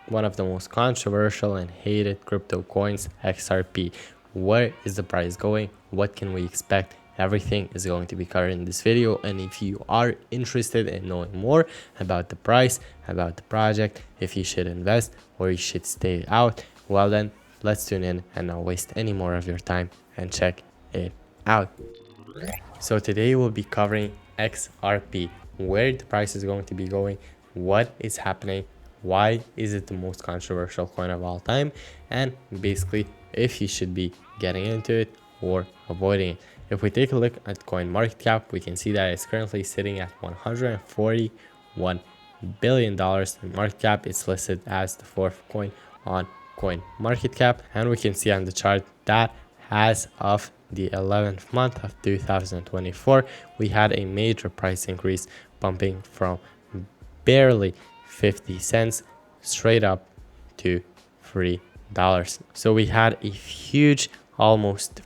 one of the most controversial and hated crypto coins, XRP. Where is the price going? What can we expect? Everything is going to be covered in this video. And if you are interested in knowing more about the price, about the project, if you should invest or you should stay out, well then let's tune in and not waste any more of your time and check it out. So today we'll be covering XRP, where the price is going to be going, what is happening, why is it the most controversial coin of all time, and basically if you should be getting into it or avoiding it. If we take a look at coin market cap, we can see that it's currently sitting at $141 billion in market cap. It's listed as the fourth coin on coin market cap, and we can see on the chart that as of the 11th month of 2024, we had a major price increase, bumping from barely 50 cents straight up to $3. So we had a huge almost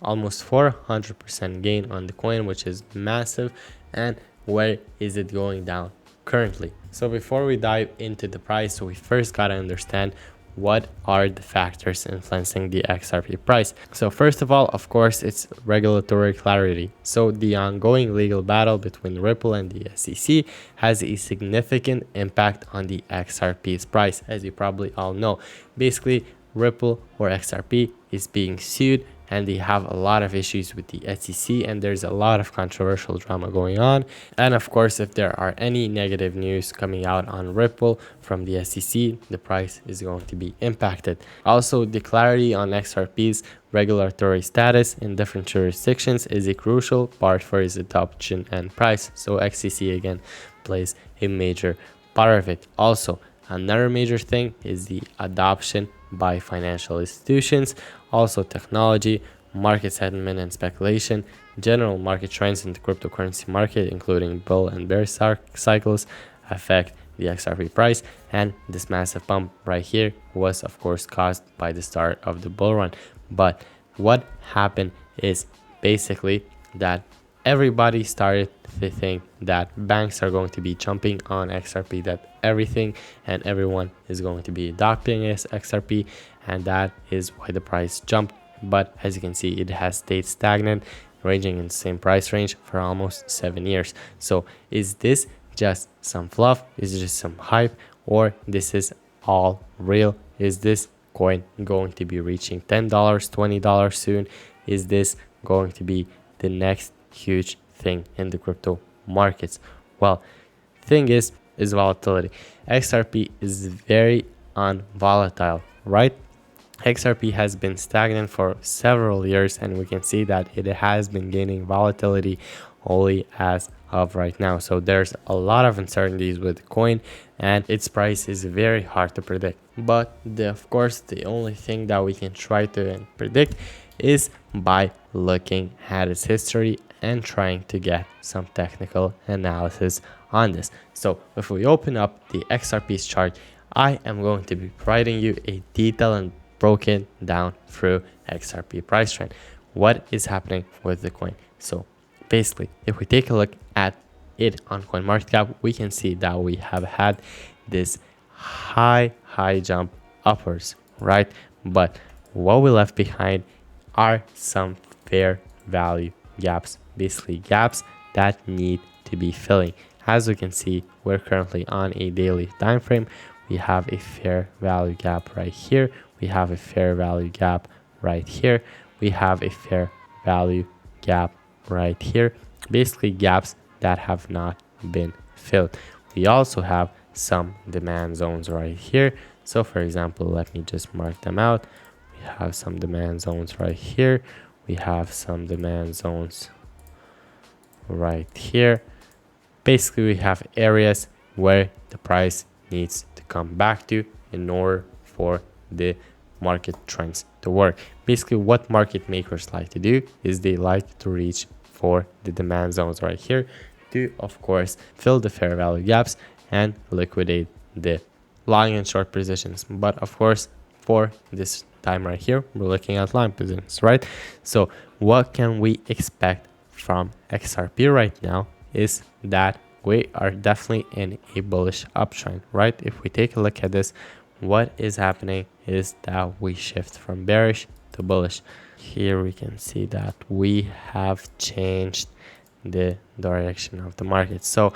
400% gain on the coin, which is massive. And where is it going down currently? So before we dive into the price, we first got to understand what are the factors influencing the XRP price. So first of all, of course, it's regulatory clarity. So the ongoing legal battle between Ripple and the SEC has a significant impact on the XRP's price, as you probably all know. Basically, Ripple or XRP is being sued, and they have a lot of issues with the SEC, and there's a lot of controversial drama going on. And of course, if there are any negative news coming out on Ripple from the SEC, the price is going to be impacted. Also, the clarity on XRP's regulatory status in different jurisdictions is a crucial part for its adoption and price. So XCC again plays a major part of it. Also, another major thing is the adoption by financial institutions, also technology, market sentiment and speculation, general market trends in the cryptocurrency market, including bull and bear cycles, affect the XRP price. And this massive bump right here was of course caused by the start of the bull run. But what happened is basically that everybody started to think that banks are going to be jumping on XRP, that everything and everyone is going to be adopting XRP, and that is why the price jumped. But as you can see, it has stayed stagnant, ranging in the same price range for almost 7 years. So is this just some fluff? Is it just some hype? Or this is all real? Is this coin going to be reaching $10, $20 soon? Is this going to be the next huge thing in the crypto markets? Well, thing is volatility. XRP is very unvolatile, right? XRP has been stagnant for several years, and we can see that it has been gaining volatility only as of right now. So there's a lot of uncertainties with the coin, and its price is very hard to predict. But of course, the only thing that we can try to predict is by looking at its history and trying to get some technical analysis on this. So if we open up the XRP's chart, I am going to be providing you a detailed and broken down through XRP price trend. What is happening with the coin? So basically, if we take a look at it on CoinMarketCap, we can see that we have had this high jump upwards, right? But what we left behind are some fair value gaps, basically gaps that need to be filling. As we can see, we're currently on a daily time frame. We have a fair value gap right here. We have a fair value gap right here. We have a fair value gap right here. Basically gaps that have not been filled. We also have some demand zones right here. So for example, let me just mark them out. We have some demand zones right here. We have some demand zones right here. Basically, we have areas where the price needs to come back to in order for the market trends to work. Basically, what market makers like to do is they like to reach for the demand zones right here to, of course, fill the fair value gaps and liquidate the long and short positions. But of course, for this time right here, we're looking at long positions, right? So what can we expect from XRP right now is that we are definitely in a bullish uptrend, right? If we take a look at this, what is happening is that we shift from bearish to bullish. Here we can see that we have changed the direction of the market. So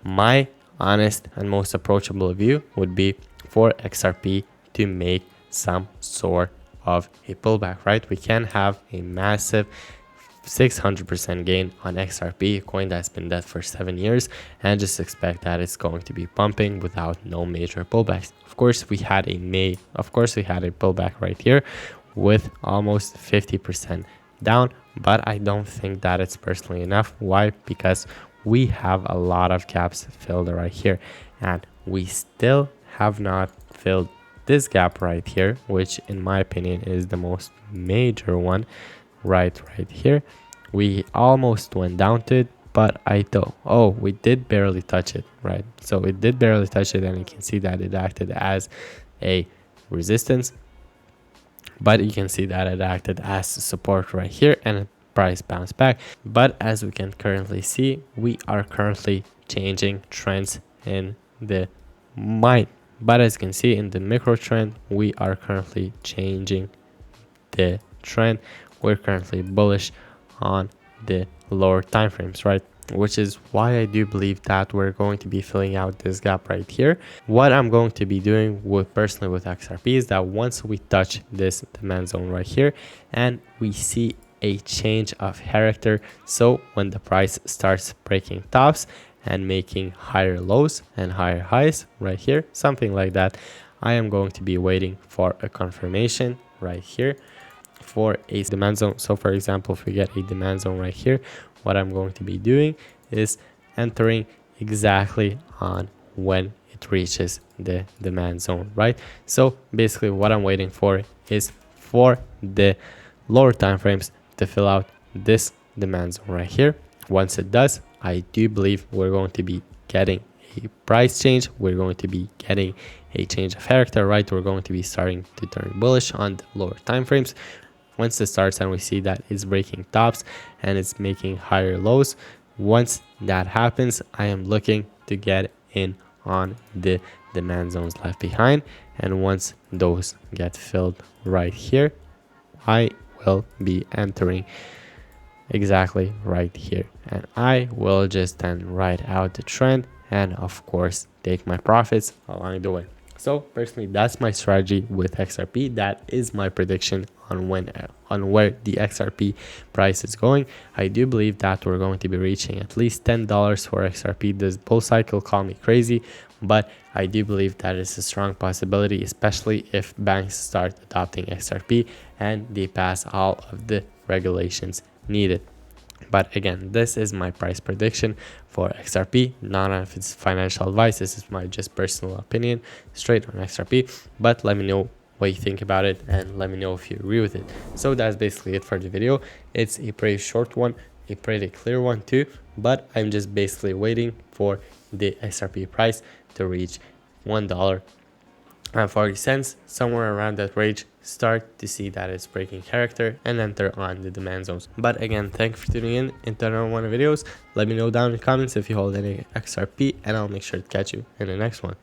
my honest and most approachable view would be for XRP to make some sort of a pullback, right? We can have a massive 600% gain on XRP, a coin that's been dead for 7 years, and just expect that it's going to be pumping without no major pullbacks. Of course, we had a pullback right here with almost 50% down, but I don't think that it's personally enough. Why? Because we have a lot of gaps filled right here, and we still have not filled this gap right here, which in my opinion is the most major one right here. We almost went down to it, but I thought, oh, we did barely touch it, right? So it did barely touch it, and you can see that it acted as a resistance, but you can see that it acted as support right here, and price bounced back. But as we can currently see, we are currently changing trends in the mine. But as you can see in the micro trend, we are currently changing the trend. We're currently bullish on the lower time frames, right? Which is why I do believe that we're going to be filling out this gap right here. What I'm going to be doing personally with XRP is that once we touch this demand zone right here and we see a change of character, so when the price starts breaking tops and making higher lows and higher highs right here, something like that, I am going to be waiting for a confirmation right here for a demand zone. So for example, if we get a demand zone right here, what I'm going to be doing is entering exactly on when it reaches the demand zone, right? So basically what I'm waiting for is for the lower time frames to fill out this demand zone right here. Once it does, I do believe we're going to be getting a price change. We're going to be getting a change of character, right? We're going to be starting to turn bullish on the lower time frames. Once it starts and we see that it's breaking tops and it's making higher lows, once that happens, I am looking to get in on the demand zones left behind. And once those get filled right here, I will be entering exactly right here, and I will just then ride out the trend and of course take my profits along the way. So personally, that's my strategy with XRP. That is my prediction on where the XRP price is going. I do believe that we're going to be reaching at least $10 for XRP. This bull cycle, call me crazy, but I do believe that is a strong possibility, especially if banks start adopting XRP and they pass all of the regulations needed. But again, this is my price prediction for XRP. None of it's financial advice. This is my just personal opinion straight on XRP. But let me know what you think about it and let me know if you agree with it. So that's basically it for the video. It's a pretty short one, a pretty clear one too, but I'm just basically waiting for the XRP price to reach $1.40, somewhere around that range. Start to see that it's breaking character and enter on the demand zones. But again, thank you for tuning in into another one of the videos. Let me know down in the comments if you hold any XRP, and I'll make sure to catch you in the next one.